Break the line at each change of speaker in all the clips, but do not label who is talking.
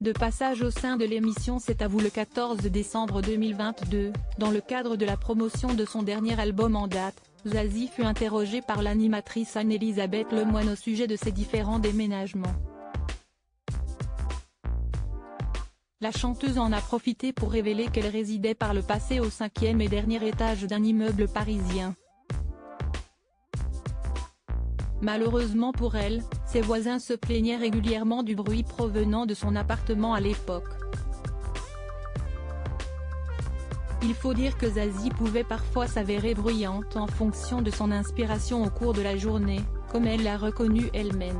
De passage au sein de l'émission C'est à vous le 14 décembre 2022, dans le cadre de la promotion de son dernier album en date, Zazie fut interrogée par l'animatrice Anne-Elisabeth Lemoine au sujet de ses différents déménagements. La chanteuse en a profité pour révéler qu'elle résidait par le passé au 5e et dernier étage d'un immeuble parisien. Malheureusement pour elle, ses voisins se plaignaient régulièrement du bruit provenant de son appartement à l'époque. Il faut dire que Zazie pouvait parfois s'avérer bruyante en fonction de son inspiration au cours de la journée, comme elle l'a reconnu elle-même.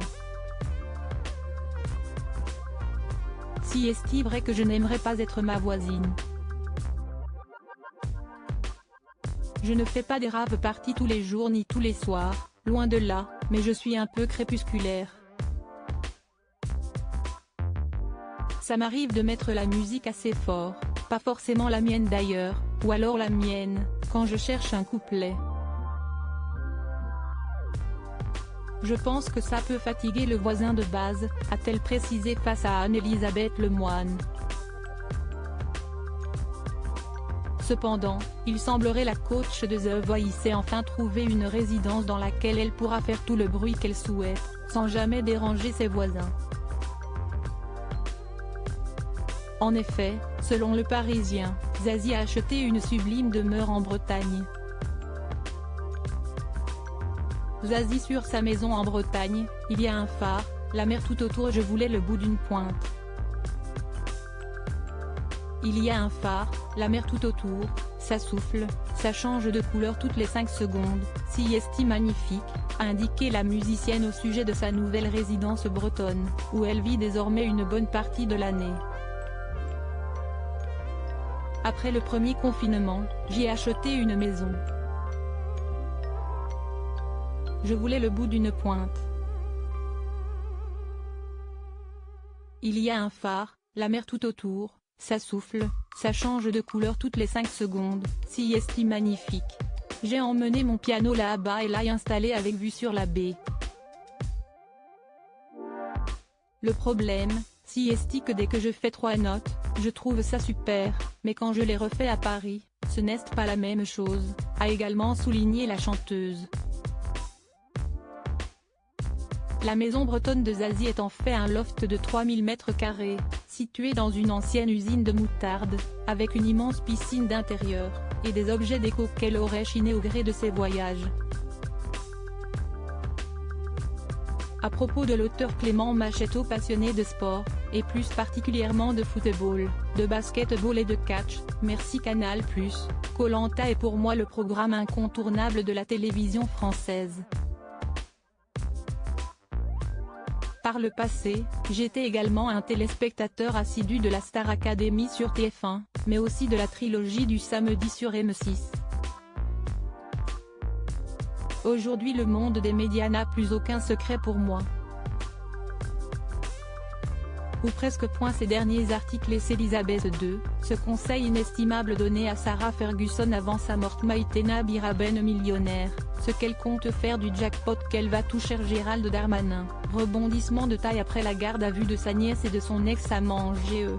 Si est-il vrai que je n'aimerais pas être ma voisine? Je ne fais pas des rave parties tous les jours ni tous les soirs, loin de là, mais je suis un peu crépusculaire. Ça m'arrive de mettre la musique assez fort, pas forcément la mienne d'ailleurs, ou alors la mienne, quand je cherche un couplet. Je pense que ça peut fatiguer le voisin de base, a-t-elle précisé face à Anne-Elisabeth Lemoine. Cependant, il semblerait la coach de The Voice ait enfin trouvé une résidence dans laquelle elle pourra faire tout le bruit qu'elle souhaite, sans jamais déranger ses voisins. En effet, selon Le Parisien, Zazie a acheté une sublime demeure en Bretagne. Zazie sur sa maison en Bretagne, il y a un phare, la mer tout autour, je voulais le bout d'une pointe. Il y a un phare, la mer tout autour, ça souffle, ça change de couleur toutes les 5 secondes, si est magnifique, a indiqué la musicienne au sujet de sa nouvelle résidence bretonne, où elle vit désormais une bonne partie de l'année. Après le premier confinement, j'ai acheté une maison. Je voulais le bout d'une pointe. Il y a un phare, la mer tout autour, ça souffle, ça change de couleur toutes les 5 secondes, si est magnifique. J'ai emmené mon piano là-bas et l'ai installé avec vue sur la baie. Le problème, si est que dès que je fais 3 notes, je trouve ça super, mais quand je les refais à Paris, ce n'est pas la même chose, a également souligné la chanteuse. La maison bretonne de Zazie est en fait un loft de 3000 m², situé dans une ancienne usine de moutarde, avec une immense piscine d'intérieur, et des objets déco qu'elle aurait chinés au gré de ses voyages. À propos de l'auteur Clément Machetto, passionné de sport, et plus particulièrement de football, de basketball et de catch, merci Canal+, Koh-Lanta est pour moi le programme incontournable de la télévision française. Par le passé, j'étais également un téléspectateur assidu de la Star Academy sur TF1, mais aussi de la trilogie du samedi sur M6. Aujourd'hui le monde des médias n'a plus aucun secret pour moi. Ou presque. Ces derniers articles et Elisabeth II, ce conseil inestimable donné à Sarah Ferguson avant sa mort. Maïtena Biraben millionnaire, ce qu'elle compte faire du jackpot qu'elle va toucher. Gérald Darmanin, rebondissement de taille après la garde à vue de sa nièce et de son ex-amant GE.